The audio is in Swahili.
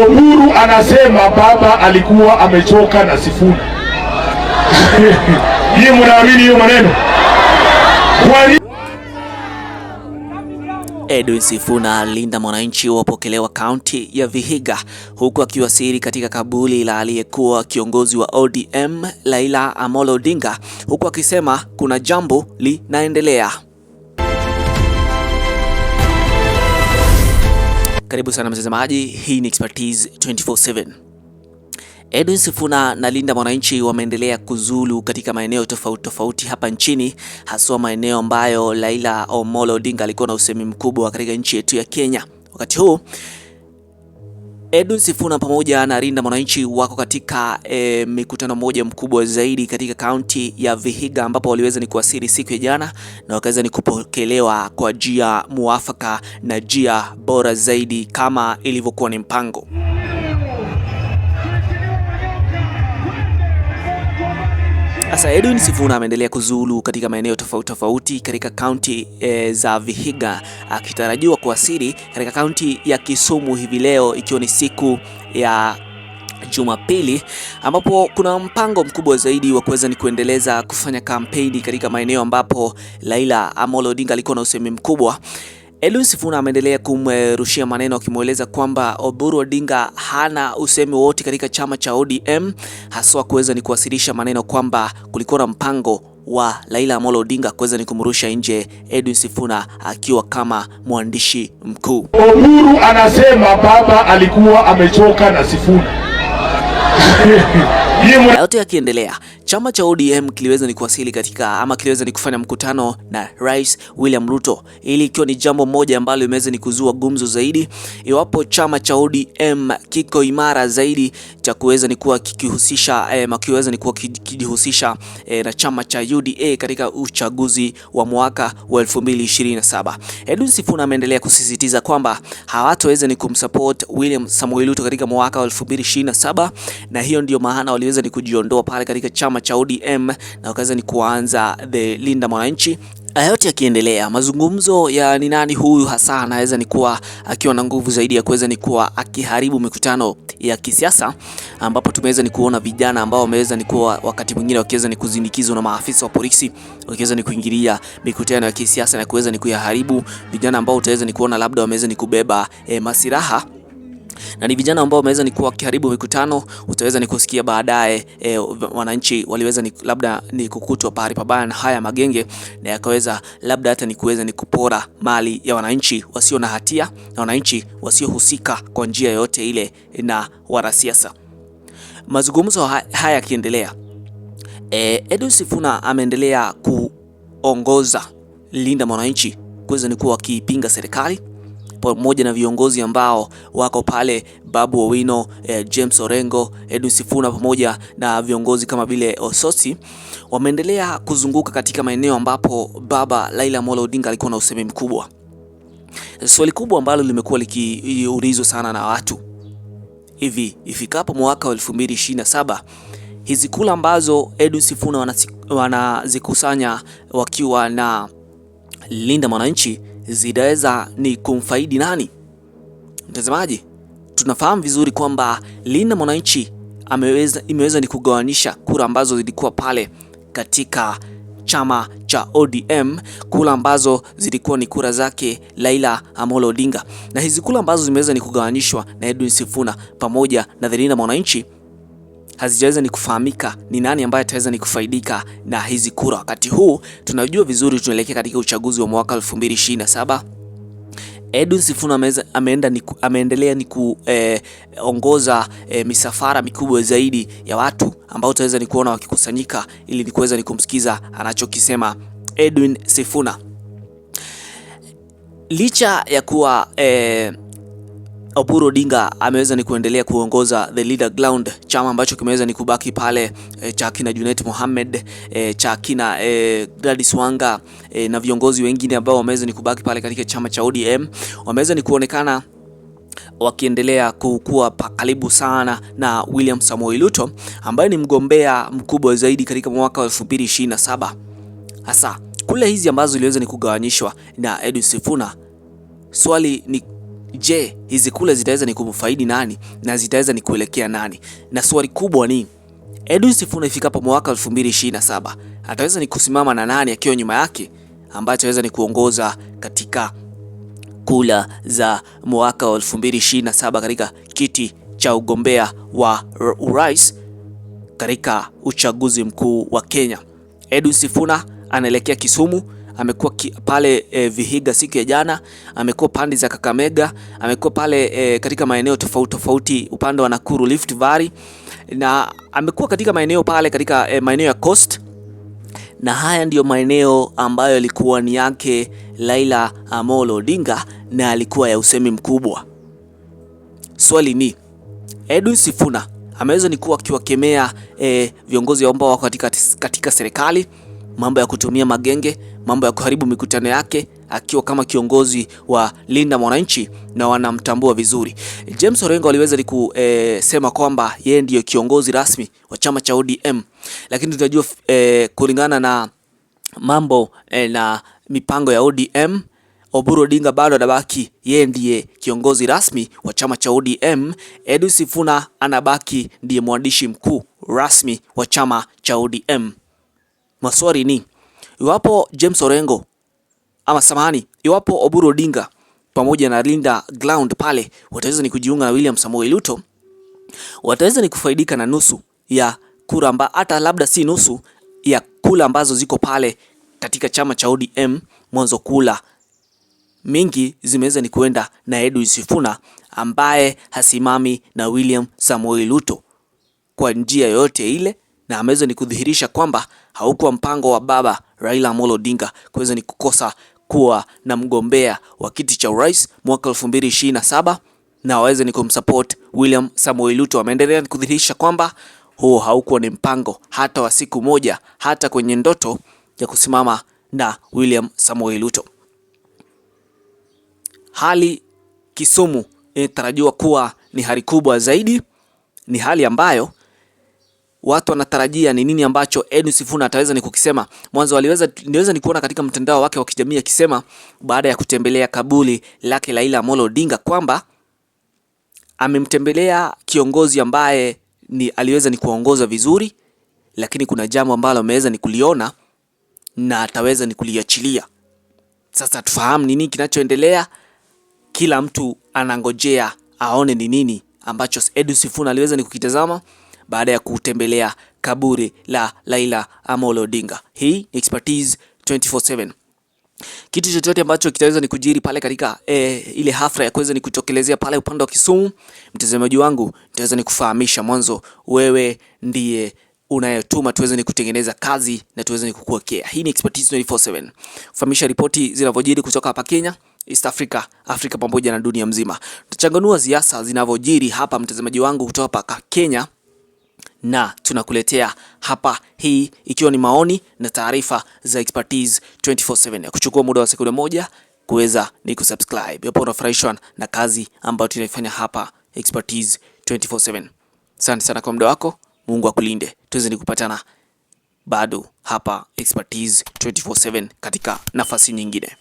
Oburu anasema baba alikuwa amechoka na Sifuna. Yeye mnaamini hiyo maneno? Edwin Sifuna Linda Mwananchi wapokelewa kaunti ya Vihiga, huku akiwasili katika kaburi la aliyekuwa kiongozi wa ODM Raila Amolo Odinga, huku akisema kuna jambo linaendelea. Karibu sana mtazamaji, hii ni Expertise 24/7. Edwin Sifuna na Linda Mwananchi wameendelea kuzulu katika maeneo tofauti hapa nchini, haswa maeneo ambayo Raila Amolo Odinga alikuwa na usemi mkubwa katika nchi yetu ya Kenya. Wakati huu Edwin Sifuna pamoja na Linda Mwananchi wako katika mikutano moja mkubwa zaidi katika kaunti ya Vihiga, ambapo waliweza ni kuwasili siku ya jana na wakaweza ni kupokelewa kwa njia muafaka na njia bora zaidi kama ilivyokuwa ni mpango. Sasa Edwin Sifuna ameendelea kuzulu katika maeneo tofauti katika kaunti za Vihiga, akitarajiwa kuwasili katika kaunti ya Kisumu hivi leo, ikiwa ni siku ya Jumapili, ambapo kuna mpango mkubwa zaidi wa kuweza ni kuendeleza kufanya kampeni katika maeneo ambapo Raila Amolo Odinga alikuwa na usemi mkubwa. Edwin Sifuna ameendelea kumrushia maneno akimweleza kwamba Oburu Odinga hana usemi wote katika chama cha ODM, haswa kuweza ni kuwasilisha maneno kwamba kulikuwa na mpango wa Raila Amolo Odinga kuweza ni kumrusha nje Edwin Sifuna akiwa kama mwandishi mkuu. Oburu anasema baba alikuwa amechoka na Sifuna. Yote yakiendelea, chama cha ODM kiliweza ni kuwasili kiliweza ni kufanya mkutano na Rais William Ruto, ili ikiwa ni jambo moja ambalo limeweza ni kuzua gumzo zaidi, iwapo chama cha ODM kiko imara zaidi cha kuweza ni kuwa kijihusisha na chama cha UDA katika uchaguzi wa mwaka wa 2027. Edwin Sifuna ameendelea kusisitiza kwamba hawataweza ni kumsupport William Samoei Ruto katika mwaka wa 2027, na hiyo ndio maana waliweza ni kujiondoa pale katika chama cha ODM na wakaweza ni kuanza the Linda Mwananchi. Yote yakiendelea, mazungumzo ya ni nani huyu hasa anaweza ni kuwa akiwa na nguvu zaidi ya kuweza ni kuwa akiharibu mikutano ya kisiasa, ambapo tumeweza ni kuona vijana ambao wameweza ni kuwa wakati mwingine wakiweza ni kuzindikizwa na maafisa wa polisi, wakiweza ni kuingilia mikutano ya kisiasa na kuweza ni kuyaharibu. Vijana ambao utaweza ni kuona labda wameweza ni kubeba masiraha, na ni vijana ambao wameweza ni kuwa kiharibu mikutano. Utaweza ni kusikia baadaye wananchi waliweza ni labda ni kukutwa pahali pabaya na haya magenge, na yakaweza labda hata ni kuweza ni kupora mali ya wananchi wasio na hatia na wananchi wasiohusika kwa njia yoyote ile na wanasiasa. Mazungumzo haya yakiendelea, Edwin Sifuna ameendelea kuongoza Linda Mwananchi kuweza ni kuwa akipinga serikali pamoja na viongozi ambao wako pale, Babu Owino, James Orengo, Edwin Sifuna pamoja na viongozi kama vile Osotsi wameendelea kuzunguka katika maeneo ambapo baba Raila Amolo Odinga alikuwa na usemi mkubwa. Swali kubwa ambalo limekuwa likiulizwa sana na watu, hivi ifikapo mwaka wa 2027 hizi kula ambazo Edwin Sifuna wanazikusanya wakiwa na Linda Mwananchi zitaweza ni kumfaidi nani? Mtazamaji, tunafahamu vizuri kwamba Linda Mwananchi imeweza ni kugawanisha kura ambazo zilikuwa pale katika chama cha ODM, kura ambazo zilikuwa ni kura zake Raila Amolo Odinga, na hizi kura ambazo zimeweza ni kugawanishwa na Edwin Sifuna pamoja na Linda Mwananchi hazijaweza ni kufahamika ni nani ambaye ataweza ni kufaidika na hizi kura. Wakati huu tunajua vizuri tunaelekea katika uchaguzi wa mwaka 2027. Edwin Sifuna ameendelea ni kuongoza misafara mikubwa zaidi ya watu ambao utaweza ni kuona wakikusanyika ili ni kuweza ni kumsikiza anachokisema Edwin Sifuna. Licha ya kuwa Oburu Odinga ameweza ni kuendelea kuongoza the leader ground, chama ambacho kimeweza ni kubaki pale cha kina Junet Mohamed, cha kina Gladys Wanga na viongozi wengine ambao wameweza ni kubaki pale katika chama cha ODM, wameweza ni kuonekana wakiendelea kukua karibu sana na William Samoei Ruto ambaye ni mgombea mkubwa zaidi katika mwaka wa 2027. Hasa kule hizi ambazo ziliweza ni kugawanyishwa na Edwin Sifuna, swali ni je, hizi kula zitaweza ni kumfaidi nani na zitaweza ni kuelekea nani? Na swali kubwa ni Edwin Sifuna ifikapo mwaka 2027 ataweza ni kusimama na nani akiwa nyuma yake ambaye ataweza ni kuongoza katika kula za mwaka 2027 katika kiti cha ugombea wa urais katika uchaguzi mkuu wa Kenya. Edwin Sifuna anaelekea Kisumu, amekuwa pale Vihiga siku ya jana, amekuwa pande za Kakamega, amekuwa pale katika maeneo tofauti tofauti upande wa Nakuru Rift Valley, na amekuwa katika maeneo pale katika maeneo ya Coast, na haya ndiyo maeneo ambayo yalikuwa ni yake Raila Amolo Odinga na alikuwa ya usemi mkubwa. Swali ni Edwin Sifuna ameweza ni kuwa akiwakemea viongozi ambao wako katika serikali, mambo ya kutumia magenge, mambo ya kuharibu mikutano yake, akiwa kama kiongozi wa Linda Mwananchi na wanamtambua vizuri. James Orengo aliweza ni kusema kwamba yeye ndiyo kiongozi rasmi wa chama cha ODM, lakini tunajua kulingana na mambo na mipango ya ODM, Oburu Odinga bado anabaki yeye ndiye kiongozi rasmi wa chama cha ODM. Edwin Sifuna anabaki ndiye mwandishi mkuu rasmi wa chama cha ODM. Maswali ni iwapo James Orengo iwapo Oburu Odinga pamoja na Linda Ground pale wataweza ni kujiunga na William Samoei Ruto, wataweza ni kufaidika na nusu ya kura, hata labda si nusu ya kula ambazo ziko pale katika chama cha ODM. Mwanzo kula mingi zimeweza ni kuenda na Edwin Sifuna ambaye hasimami na William Samoei Ruto kwa njia yoyote ile, na ameweza ni kudhihirisha kwamba haukuwa mpango wa baba Raila Amolo Odinga kuweza ni kukosa kuwa na mgombea wa kiti cha urais mwaka 2027 na waweze ni kumsupport William Samoei Ruto. Ameendelea kudhihirisha kwamba huo haukuwa ni mpango hata wa siku moja, hata kwenye ndoto ya kusimama na William Samoei Ruto. Hali Kisumu inatarajiwa kuwa ni hali kubwa zaidi, ni hali ambayo watu wanatarajia ni nini ambacho Edwin Sifuna ataweza ni kukisema. Mwanzo niweza ni kuona katika mtandao wake wa kijamii akisema baada ya kutembelea kaburi lake Raila Amolo Odinga kwamba amemtembelea kiongozi ambaye aliweza ni kuongoza vizuri, lakini kuna jambo ambalo ameweza ni kuliona na ataweza ni kuliachilia. Sasa tufahamu nini kinachoendelea. Kila mtu anangojea aone ni nini ambacho Edwin Sifuna aliweza ni kukitazama baada ya kutembelea kaburi la Raila Amolo Odinga. Hii ni Expertise 24/7. Kitu chochote ambacho kitaweza ni kujiri pale katika ile hafla ya kuweza ni kutokelezea pale upande wa Kisumu, mtazamaji wangu, nitaweza ni kufahamisha. Mwanzo wewe ndiye unayetuma tuweze ni kutengeneza kazi na tuweze ni kukuwekea. Hii ni Expertise 24/7. Kufahamisha ripoti zinavyojiri kutoka hapa Kenya, East Africa, Afrika pamoja na dunia mzima. Tutachanganua siasa zinavyojiri hapa, mtazamaji wangu, kutoka hapa Kenya, na tunakuletea hapa, hii ikiwa ni maoni na taarifa za Expertise 24/7. Ya kuchukua muda wa sekunde moja kuweza ni kusubscribe. Hapo unafurahishwa na kazi ambayo tunaifanya hapa Expertise 24/7. Asante sana kwa muda wako. Mungu akulinde. Tuweze ni kupatana bado hapa Expertise 24/7 katika nafasi nyingine.